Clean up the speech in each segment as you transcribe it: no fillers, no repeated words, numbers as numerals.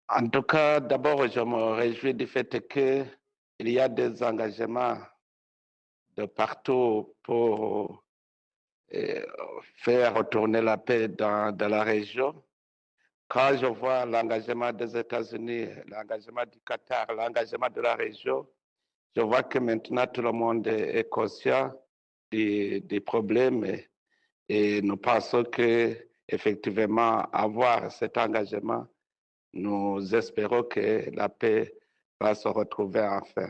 En tout cas, d'abord, je me réjouis du fait qu'il y a des engagements de partout pour euh, faire retourner la paix dans la région. Quand je vois l'engagement des États-Unis, l'engagement du Qatar, l'engagement de la région, je vois que maintenant tout le monde est conscient des problèmes et nous pensons que effectivement avoir cet engagement, nous espérons que la paix va se retrouver enfin.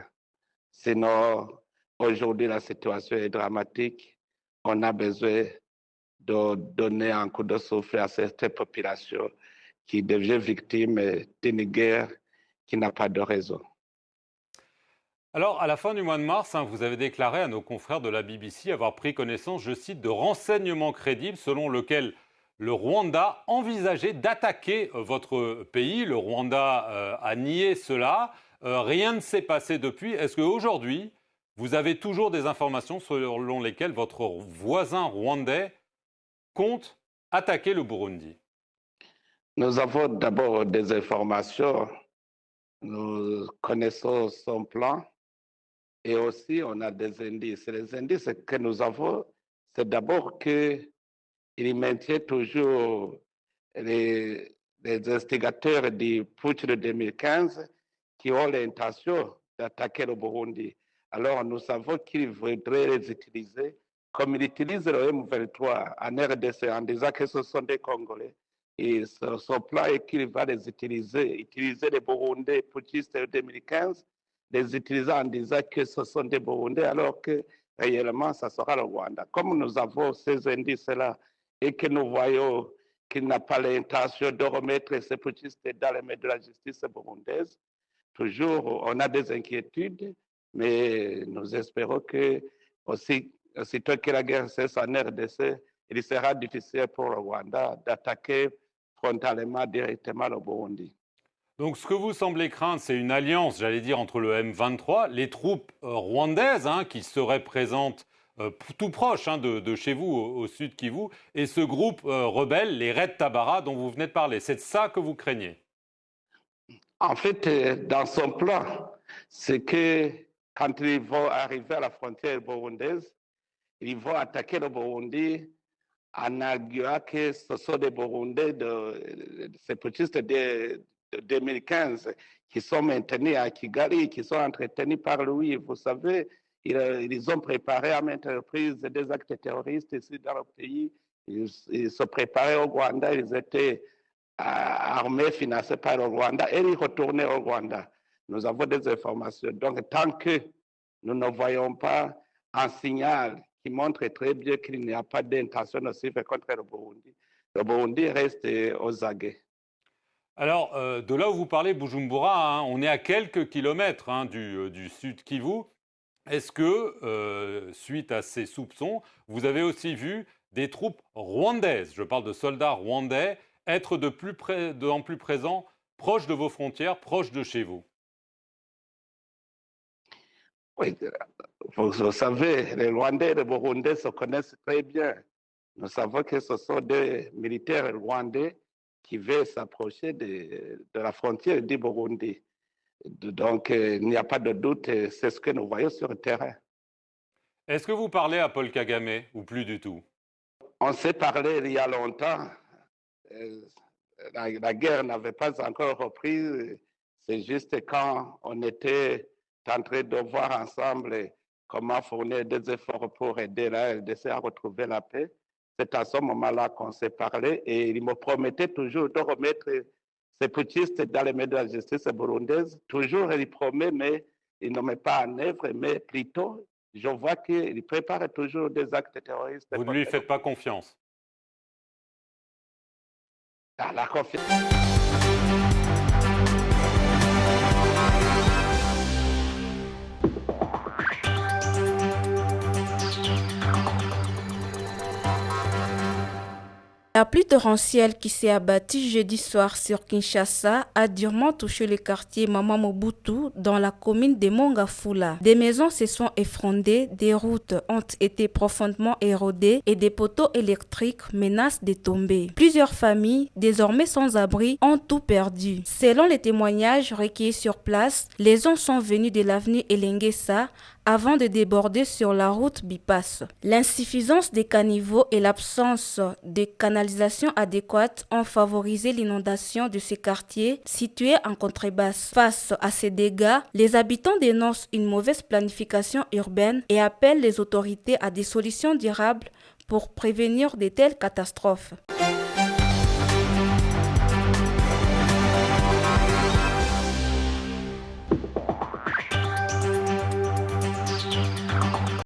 Sinon, aujourd'hui, la situation est dramatique. On a besoin de donner un coup de souffle à cette population qui devient victime d'une guerre qui n'a pas de raison. Alors, à la fin du mois de mars, vous avez déclaré à nos confrères de la BBC avoir pris connaissance, je cite, de renseignements crédibles selon lesquels le Rwanda envisageait d'attaquer votre pays. Le Rwanda a nié cela. Rien ne s'est passé depuis. Est-ce qu'aujourd'hui, vous avez toujours des informations selon lesquelles votre voisin rwandais compte attaquer le Burundi? Nous avons d'abord des informations, nous connaissons son plan et aussi on a des indices. Les indices que nous avons, c'est d'abord qu'il maintient toujours les instigateurs du putsch de 2015 qui ont l'intention d'attaquer le Burundi. Alors nous savons qu'ils voudraient les utiliser comme ils utilisent le M23 en RDC en disant que ce sont des Congolais. Et son plan est qu'il va les utiliser les Burundais putschistes de 2015, les utiliser en disant que ce sont des Burundais alors que réellement, ça sera le Rwanda. Comme nous avons ces indices-là et que nous voyons qu'il n'a pas l'intention de remettre ces putschistes dans les mains de la justice burundaise, toujours on a des inquiétudes, mais nous espérons que aussitôt que la guerre cesse en RDC, il sera difficile pour le Rwanda d'attaquer frontalement directement le Burundi. Donc, ce que vous semblez craindre, c'est une alliance, j'allais dire, entre le M23, les troupes rwandaises qui seraient présentes tout proche de chez vous, au sud Kivu, et ce groupe rebelle, les Red Tabara, dont vous venez de parler. C'est de ça que vous craignez? En fait, dans son plan, c'est que quand ils vont arriver à la frontière burundaise, ils vont attaquer le Burundi en arguant que ce sont des Burundais de séparatistes de 2015 qui sont maintenus à Kigali, qui sont entretenus par lui. Vous savez, ils ont préparé à maintes reprises des actes terroristes ici dans le pays. Ils se préparaient au Rwanda, ils étaient armés, financés par le Rwanda, et ils retournaient au Rwanda. Nous avons des informations. Donc, tant que nous ne voyons pas un signal qui montre très bien qu'il n'y a pas d'intention nocive contre le Burundi reste aux aguets. Alors, de là où vous parlez, Bujumbura, on est à quelques kilomètres du sud Kivu. Est-ce que, suite à ces soupçons, vous avez aussi vu des troupes rwandaises, je parle de soldats rwandais, être de en plus présents, proches de vos frontières, proches de chez vous? Oui, vous savez, les Rwandais et les Burundais se connaissent très bien. Nous savons que ce sont des militaires rwandais qui veulent s'approcher de la frontière du Burundi. Donc, il n'y a pas de doute, c'est ce que nous voyons sur le terrain. Est-ce que vous parlez à Paul Kagame ou plus du tout? On s'est parlé il y a longtemps. Euh, la guerre n'avait pas encore repris. C'est juste quand on était en train de voir ensemble comment fournir des efforts pour aider la RDC à retrouver la paix. C'est à ce moment-là qu'on s'est parlé et il me promettait toujours de remettre ces putschistes dans les mains de la justice burundaise. Toujours, il promet, mais il ne met pas en œuvre, mais plutôt, je vois qu'il prépare toujours des actes terroristes Vous ne contre lui le faites pas confiance? la confiance. La pluie torrentielle qui s'est abattue jeudi soir sur Kinshasa a durement touché le quartier Mama Mobutu dans la commune de Mongafula. Des maisons se sont effondrées, des routes ont été profondément érodées et des poteaux électriques menacent de tomber. Plusieurs familles, désormais sans abri, ont tout perdu. Selon les témoignages recueillis sur place, les eaux sont venues de l'avenue Elenguessa avant de déborder sur la route Bypass. L'insuffisance des caniveaux et l'absence de canalisation adéquate ont favorisé l'inondation de ces quartiers situés en contrebasse. Face à ces dégâts, les habitants dénoncent une mauvaise planification urbaine et appellent les autorités à des solutions durables pour prévenir de telles catastrophes.